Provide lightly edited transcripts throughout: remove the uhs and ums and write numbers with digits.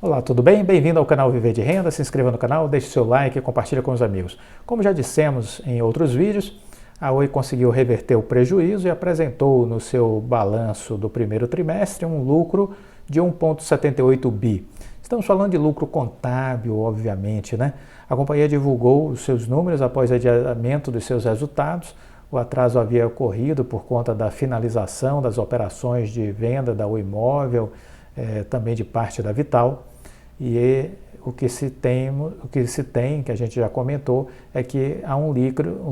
Olá, tudo bem? Bem-vindo ao canal Viver de Renda, se inscreva no canal, deixe seu like e compartilhe com os amigos. Como já dissemos em outros vídeos, a Oi conseguiu reverter o prejuízo e apresentou no seu balanço do primeiro trimestre um lucro de 1,78 bi. Estamos falando de lucro contábil, obviamente, né? A companhia divulgou os seus números após adiamento dos seus resultados. O atraso havia ocorrido por conta da finalização das operações de venda da Oi Imóvel, também de parte da Vital. E o que se tem, que a gente já comentou, é que há um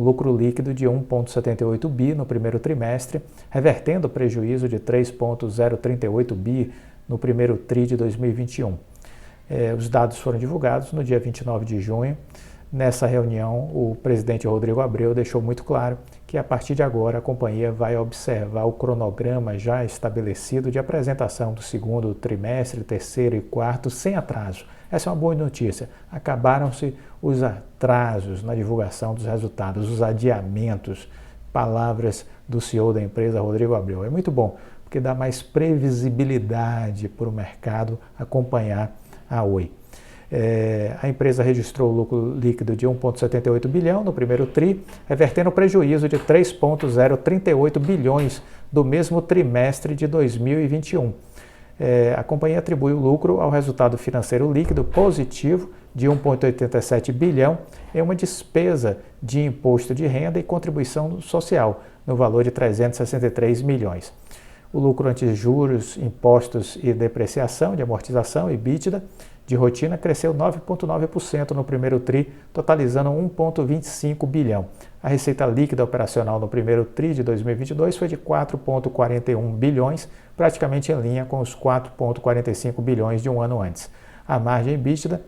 lucro líquido de 1,78 bi no primeiro trimestre, revertendo o prejuízo de 3,038 bi no primeiro TRI de 2021. Os dados foram divulgados no dia 29 de junho. Nessa reunião, o presidente Rodrigo Abreu deixou muito claro que a partir de agora a companhia vai observar o cronograma já estabelecido de apresentação do segundo trimestre, terceiro e quarto sem atraso. Essa é uma boa notícia. Acabaram-se os atrasos na divulgação dos resultados, os adiamentos, palavras do CEO da empresa, Rodrigo Abreu. É muito bom, porque dá mais previsibilidade para o mercado acompanhar a Oi. A empresa registrou lucro líquido de 1,78 bilhão no primeiro TRI, revertendo o prejuízo de 3,038 bilhões do mesmo trimestre de 2021. A companhia atribui o lucro ao resultado financeiro líquido positivo de 1,87 bilhão em uma despesa de imposto de renda e contribuição social, no valor de 363 milhões. O lucro antes juros, impostos e depreciação de amortização, EBITDA, de rotina cresceu 9,9% no primeiro TRI, totalizando 1,25 bilhão. A receita líquida operacional no primeiro TRI de 2022 foi de 4,41 bilhões, praticamente em linha com os 4,45 bilhões de um ano antes. A margem EBITDA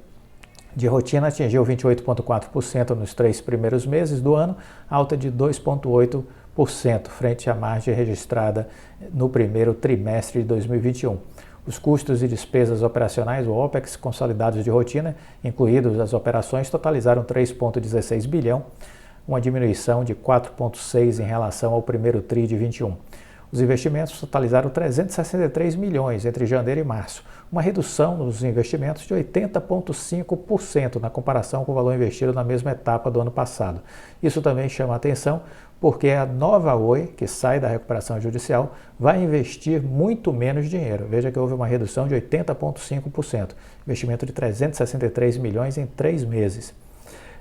de rotina atingiu 28,4% nos 3 primeiros meses do ano, alta de 2,8% frente à margem registrada no primeiro trimestre de 2021. Os custos e despesas operacionais, o OPEX, consolidados de rotina, incluídos as operações, totalizaram 3,16 bilhão, uma diminuição de 4,6% em relação ao primeiro TRI de 21. Os investimentos totalizaram 363 milhões entre janeiro e março, uma redução nos investimentos de 80,5% na comparação com o valor investido na mesma etapa do ano passado. Isso também chama a atenção porque a nova Oi, que sai da recuperação judicial, vai investir muito menos dinheiro. Veja que houve uma redução de 80,5%, investimento de 363 milhões em 3 meses.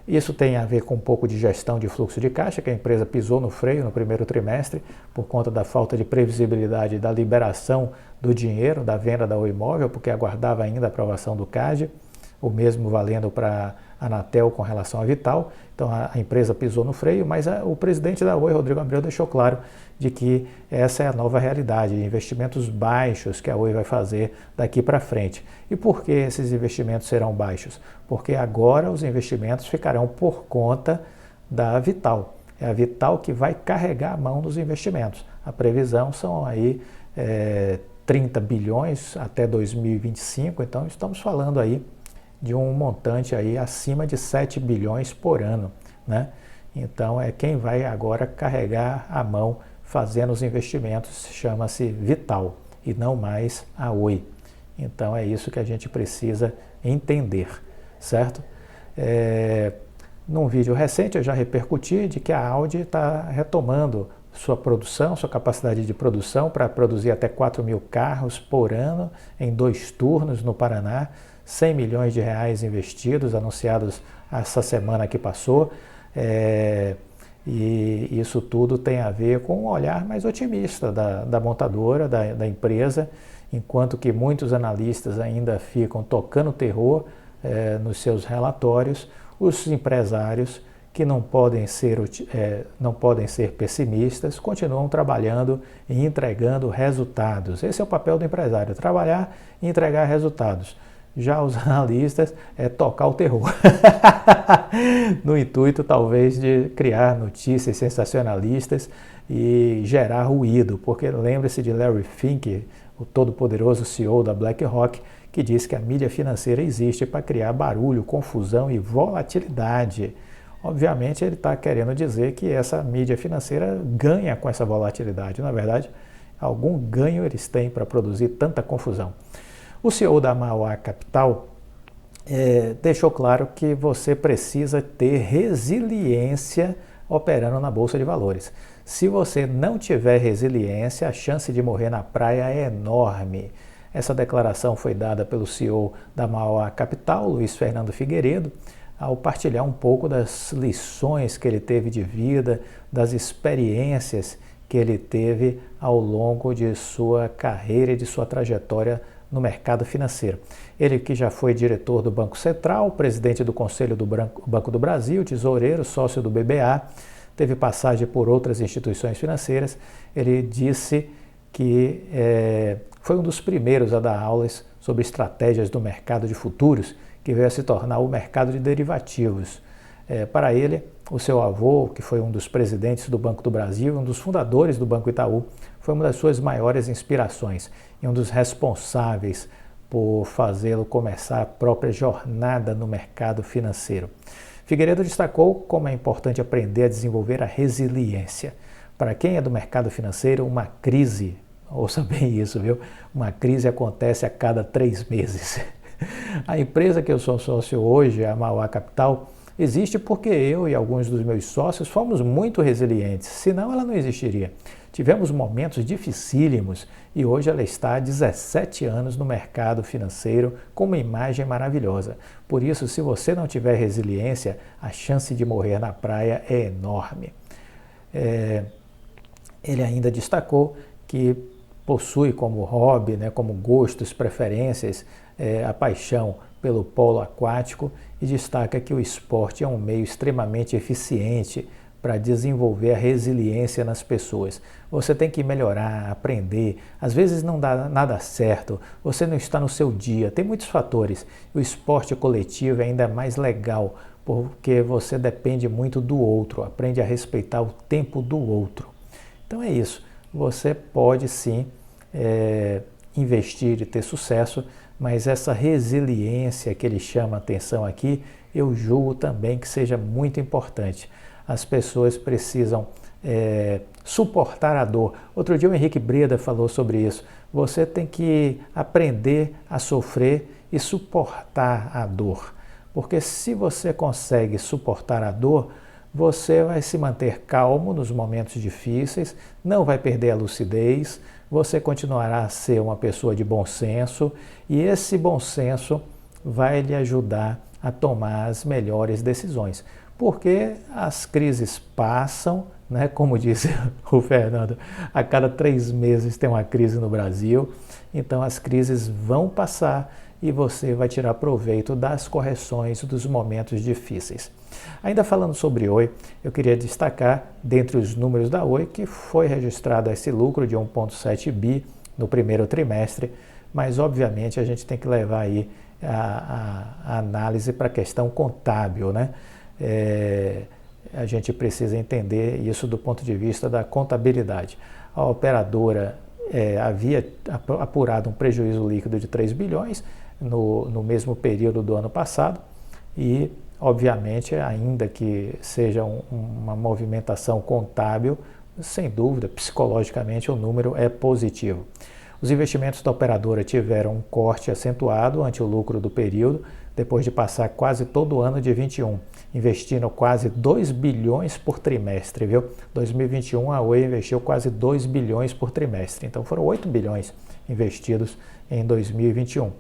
Isso tem a ver com um pouco de gestão de fluxo de caixa, que a empresa pisou no freio no primeiro trimestre, por conta da falta de previsibilidade da liberação do dinheiro da venda da Oi Imóvel, porque aguardava ainda a aprovação do CAD, o mesmo valendo para a Anatel com relação à Vital. Então a empresa pisou no freio, mas o presidente da Oi, Rodrigo Abreu, deixou claro de que essa é a nova realidade, investimentos baixos que a Oi vai fazer daqui para frente. E por que esses investimentos serão baixos? Porque agora os investimentos ficarão por conta da Vital. É a Vital que vai carregar a mão dos investimentos. A previsão são aí 30 bilhões até 2025, então estamos falando aí de um montante aí acima de 7 bilhões por ano, né? Então é quem vai agora carregar a mão fazendo os investimentos, chama-se Vital e não mais a Oi. Então é isso que a gente precisa entender, certo? Num vídeo recente eu já repercuti de que a Audi está retomando sua produção, sua capacidade de produção para produzir até 4 mil carros por ano em 2 turnos no Paraná, 100 milhões de reais investidos, anunciados essa semana que passou, e isso tudo tem a ver com um olhar mais otimista da montadora, da empresa, enquanto que muitos analistas ainda ficam tocando terror nos seus relatórios, os empresários que não podem ser pessimistas, continuam trabalhando e entregando resultados. Esse é o papel do empresário, trabalhar e entregar resultados. Já os analistas tocar o terror, no intuito talvez de criar notícias sensacionalistas e gerar ruído, porque lembre-se de Larry Fink, o todo-poderoso CEO da BlackRock, que disse que a mídia financeira existe para criar barulho, confusão e volatilidade. Obviamente ele está querendo dizer que essa mídia financeira ganha com essa volatilidade. Na verdade, algum ganho eles têm para produzir tanta confusão. O CEO da Mauá Capital deixou claro que você precisa ter resiliência operando na Bolsa de Valores. Se você não tiver resiliência, a chance de morrer na praia é enorme. Essa declaração foi dada pelo CEO da Mauá Capital, Luiz Fernando Figueiredo, ao partilhar um pouco das lições que ele teve de vida, das experiências que ele teve ao longo de sua carreira e de sua trajetória no mercado financeiro. Ele que já foi diretor do Banco Central, presidente do Conselho do Banco do Brasil, tesoureiro, sócio do BBA, teve passagem por outras instituições financeiras. Ele disse que foi um dos primeiros a dar aulas sobre estratégias do mercado de futuros, que veio a se tornar o mercado de derivativos. Para ele, o seu avô, que foi um dos presidentes do Banco do Brasil, um dos fundadores do Banco Itaú, foi uma das suas maiores inspirações e um dos responsáveis por fazê-lo começar a própria jornada no mercado financeiro. Figueiredo destacou como é importante aprender a desenvolver a resiliência. Para quem é do mercado financeiro, uma crise, ouça bem isso, viu? Uma crise acontece a cada 3 meses. A empresa que eu sou sócio hoje, a Mauá Capital, existe porque eu e alguns dos meus sócios fomos muito resilientes, senão ela não existiria. Tivemos momentos dificílimos e hoje ela está há 17 anos no mercado financeiro com uma imagem maravilhosa. Por isso, se você não tiver resiliência, a chance de morrer na praia é enorme. Ele ainda destacou que possui como hobby, como gostos, preferências, a paixão pelo polo aquático e destaca que o esporte é um meio extremamente eficiente para desenvolver a resiliência nas pessoas. Você tem que melhorar, aprender, às vezes não dá nada certo, você não está no seu dia, tem muitos fatores. O esporte coletivo é ainda mais legal, porque você depende muito do outro, aprende a respeitar o tempo do outro. Então é isso, você pode sim investir e ter sucesso, mas essa resiliência que ele chama a atenção aqui, eu julgo também que seja muito importante. As pessoas precisam suportar a dor. Outro dia o Henrique Breda falou sobre isso. Você tem que aprender a sofrer e suportar a dor. Porque se você consegue suportar a dor, você vai se manter calmo nos momentos difíceis, não vai perder a lucidez, você continuará a ser uma pessoa de bom senso e esse bom senso vai lhe ajudar a tomar as melhores decisões. Porque as crises passam, como disse o Fernando, a cada 3 meses tem uma crise no Brasil, então as crises vão passar e você vai tirar proveito das correções dos momentos difíceis. Ainda falando sobre Oi, eu queria destacar, dentre os números da Oi, que foi registrado esse lucro de 1,7 bi no primeiro trimestre, mas obviamente a gente tem que levar aí a análise para a questão contábil, A gente precisa entender isso do ponto de vista da contabilidade. A operadora havia apurado um prejuízo líquido de 3 bilhões no mesmo período do ano passado e, obviamente, ainda que seja uma movimentação contábil, sem dúvida, psicologicamente o número é positivo. Os investimentos da operadora tiveram um corte acentuado ante o lucro do período, depois de passar quase todo o ano de 21, investindo quase 2 bilhões por trimestre, viu? 2021 a Oi investiu quase 2 bilhões por trimestre, então foram 8 bilhões investidos em 2021.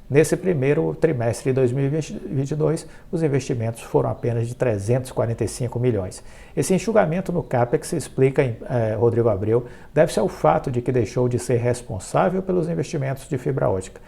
Nesse primeiro trimestre de 2022, os investimentos foram apenas de 345 milhões. Esse enxugamento no CAPEX, explica Rodrigo Abreu, deve-se ao fato de que deixou de ser responsável pelos investimentos de fibra ótica.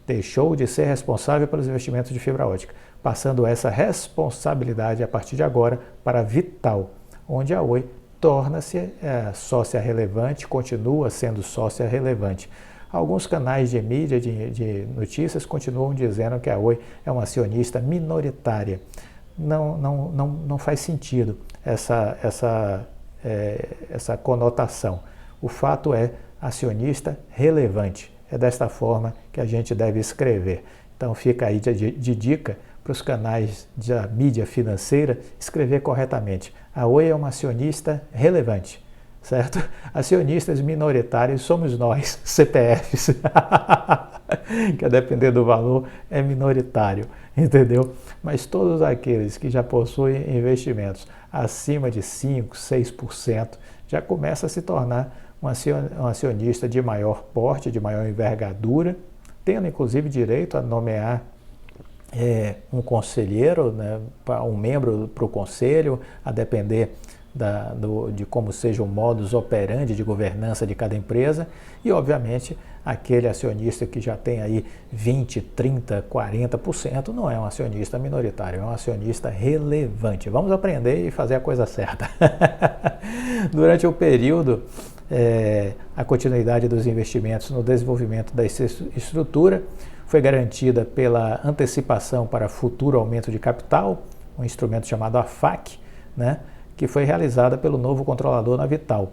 Deixou de ser responsável pelos investimentos de fibra ótica, passando essa responsabilidade a partir de agora para a Vital, onde a Oi torna-se sócia relevante, continua sendo sócia relevante. Alguns canais de mídia, de notícias, continuam dizendo que a Oi é uma acionista minoritária. Não faz sentido essa conotação. O fato é acionista relevante. É desta forma que a gente deve escrever. Então fica aí de dica para os canais da mídia financeira escrever corretamente. A Oi é uma acionista relevante. Certo? Acionistas minoritários somos nós, CPFs. que a depender do valor é minoritário, entendeu? Mas todos aqueles que já possuem investimentos acima de 5, 6%, já começa a se tornar um acionista de maior porte, de maior envergadura, tendo inclusive direito a nomear um conselheiro, né, um membro para o conselho, a depender de como seja o modus operandi de governança de cada empresa, e obviamente aquele acionista que já tem aí 20, 30, 40% não é um acionista minoritário, é um acionista relevante. Vamos aprender e fazer a coisa certa. Durante o período, a continuidade dos investimentos no desenvolvimento da estrutura foi garantida pela antecipação para futuro aumento de capital, um instrumento chamado AFAC, né, que foi realizada pelo novo controlador na Vital,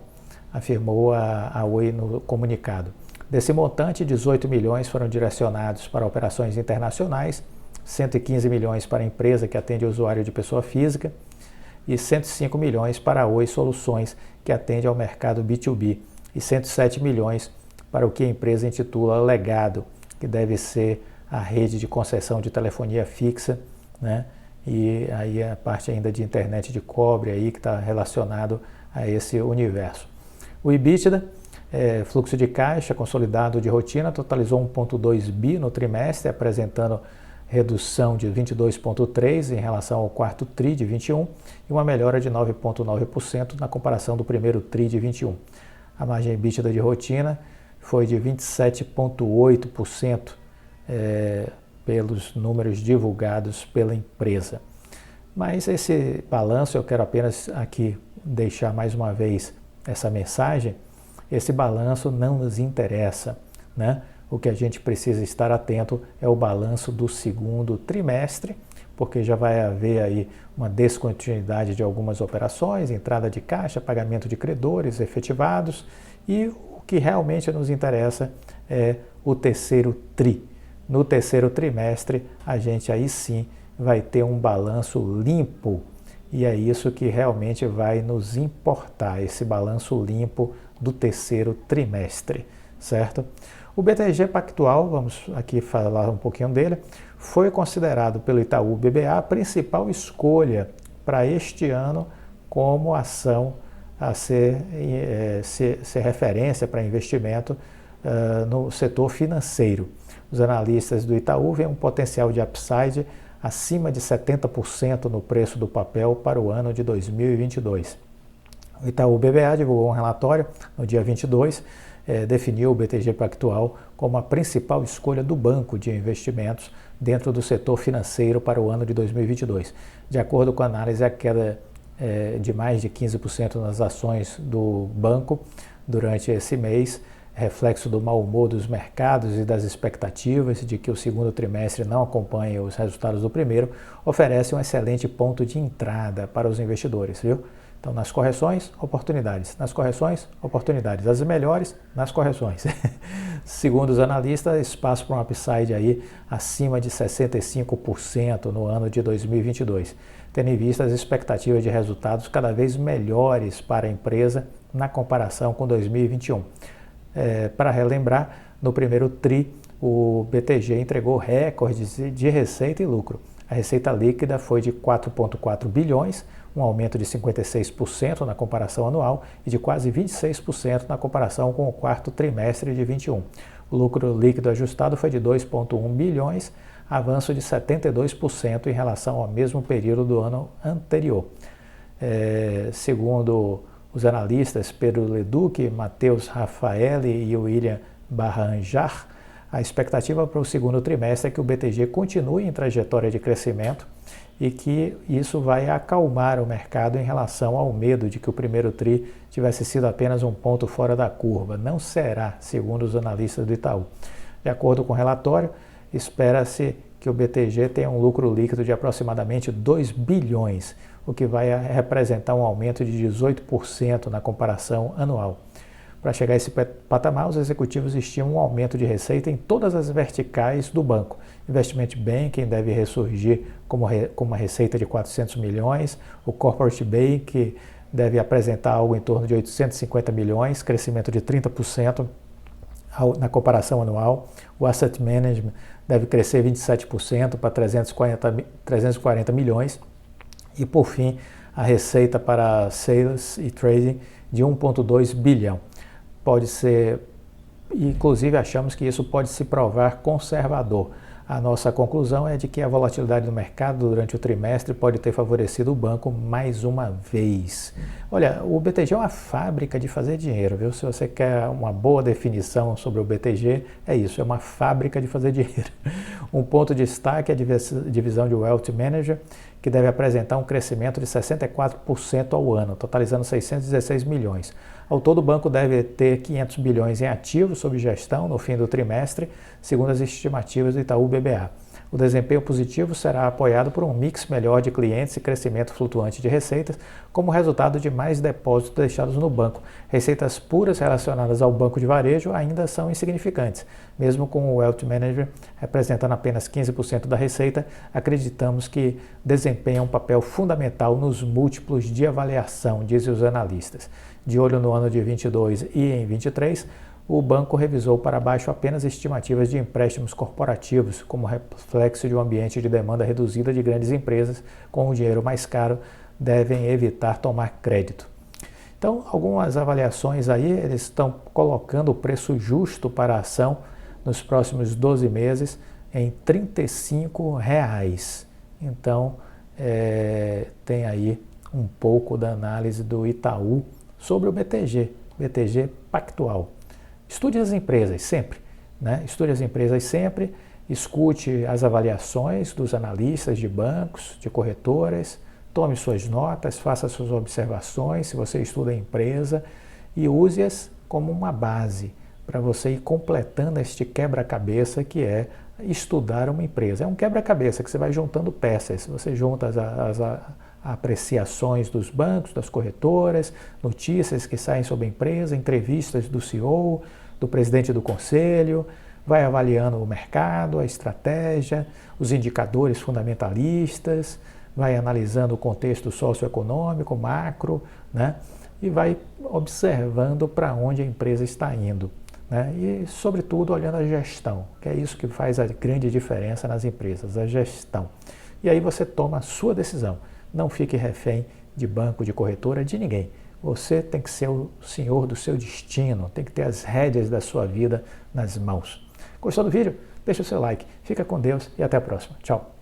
afirmou a Oi no comunicado. Desse montante, 18 milhões foram direcionados para operações internacionais, 115 milhões para a empresa que atende o usuário de pessoa física e 105 milhões para a Oi Soluções, que atende ao mercado B2B, e 107 milhões para o que a empresa intitula Legado, que deve ser a rede de concessão de telefonia fixa, né? E aí a parte ainda de internet de cobre aí que está relacionado a esse universo. O EBITDA, fluxo de caixa consolidado de rotina, totalizou 1,2 bi no trimestre, apresentando redução de 22,3% em relação ao quarto TRI de 21 e uma melhora de 9,9% na comparação do primeiro TRI de 21. A margem EBITDA de rotina foi de 27,8%, pelos números divulgados pela empresa. Mas esse balanço, eu quero apenas aqui deixar mais uma vez essa mensagem, esse balanço não nos interessa, né? O que a gente precisa estar atento é o balanço do segundo trimestre, porque já vai haver aí uma descontinuidade de algumas operações, entrada de caixa, pagamento de credores efetivados, e o que realmente nos interessa é o terceiro TRI. No terceiro trimestre, a gente aí sim vai ter um balanço limpo, e é isso que realmente vai nos importar, esse balanço limpo do terceiro trimestre, certo? O BTG Pactual, vamos aqui falar um pouquinho dele, foi considerado pelo Itaú BBA a principal escolha para este ano como ação a ser referência para investimento no setor financeiro. Os analistas do Itaú veem um potencial de upside acima de 70% no preço do papel para o ano de 2022. O Itaú BBA divulgou um relatório no dia 22, definiu o BTG Pactual como a principal escolha do banco de investimentos dentro do setor financeiro para o ano de 2022. De acordo com a análise, a queda de mais de 15% nas ações do banco durante esse mês, reflexo do mau humor dos mercados e das expectativas de que o segundo trimestre não acompanhe os resultados do primeiro, oferece um excelente ponto de entrada para os investidores, viu? Então, nas correções, oportunidades. Nas correções, oportunidades. As melhores, nas correções. Segundo os analistas, espaço para um upside aí acima de 65% no ano de 2022, tendo em vista as expectativas de resultados cada vez melhores para a empresa na comparação com 2021. Para relembrar, no primeiro TRI, o BTG entregou recordes de receita e lucro. A receita líquida foi de 4,4 bilhões, um aumento de 56% na comparação anual e de quase 26% na comparação com o quarto trimestre de 21. O lucro líquido ajustado foi de 2,1 bilhões, avanço de 72% em relação ao mesmo período do ano anterior. Segundo os analistas Pedro Leduc, Matheus Rafaeli e William Barranjar, a expectativa para o segundo trimestre é que o BTG continue em trajetória de crescimento e que isso vai acalmar o mercado em relação ao medo de que o primeiro TRI tivesse sido apenas um ponto fora da curva. Não será, segundo os analistas do Itaú. De acordo com o relatório, espera-se que o BTG tenha um lucro líquido de aproximadamente 2 bilhões, o que vai representar um aumento de 18% na comparação anual. Para chegar a esse patamar, os executivos estimam um aumento de receita em todas as verticais do banco. Investment Banking deve ressurgir com uma receita de 400 milhões, o Corporate Bank deve apresentar algo em torno de 850 milhões, crescimento de 30%, na comparação anual. O Asset Management deve crescer 27% para 340 milhões. E, por fim, a receita para Sales e Trading de 1,2 bilhão. Pode ser, inclusive achamos que isso pode se provar conservador. A nossa conclusão é de que a volatilidade do mercado durante o trimestre pode ter favorecido o banco mais uma vez. Olha, o BTG é uma fábrica de fazer dinheiro, viu? Se você quer uma boa definição sobre o BTG, é isso, é uma fábrica de fazer dinheiro. Um ponto de destaque é a divisão de Wealth Manager, que deve apresentar um crescimento de 64% ao ano, totalizando 616 milhões. Ao todo, o banco deve ter 500 bilhões em ativos sob gestão no fim do trimestre, segundo as estimativas do Itaú BBA. O desempenho positivo será apoiado por um mix melhor de clientes e crescimento flutuante de receitas, como resultado de mais depósitos deixados no banco. Receitas puras relacionadas ao banco de varejo ainda são insignificantes. Mesmo com o Wealth Manager representando apenas 15% da receita, acreditamos que desempenha um papel fundamental nos múltiplos de avaliação, dizem os analistas. De olho no ano de 22 e em 23, o banco revisou para baixo apenas estimativas de empréstimos corporativos, como reflexo de um ambiente de demanda reduzida de grandes empresas com o dinheiro mais caro devem evitar tomar crédito. Então, algumas avaliações aí, eles estão colocando o preço justo para a ação nos próximos 12 meses em R$ 35. Então, tem aí um pouco da análise do Itaú sobre o BTG Pactual. Estude as empresas sempre, né? Estude as empresas sempre, escute as avaliações dos analistas de bancos, de corretoras, tome suas notas, faça suas observações se você estuda a empresa e use-as como uma base para você ir completando este quebra-cabeça que é estudar uma empresa. É um quebra-cabeça que você vai juntando peças, você junta as apreciações dos bancos, das corretoras, notícias que saem sobre a empresa, entrevistas do CEO, do presidente do conselho, vai avaliando o mercado, a estratégia, os indicadores fundamentalistas, vai analisando o contexto socioeconômico, macro, né? E vai observando para onde a empresa está indo, né? E, sobretudo, olhando a gestão, que é isso que faz a grande diferença nas empresas, a gestão. E aí você toma a sua decisão. Não fique refém de banco, de corretora, de ninguém. Você tem que ser o senhor do seu destino, tem que ter as rédeas da sua vida nas mãos. Gostou do vídeo? Deixa o seu like. Fica com Deus e até a próxima. Tchau.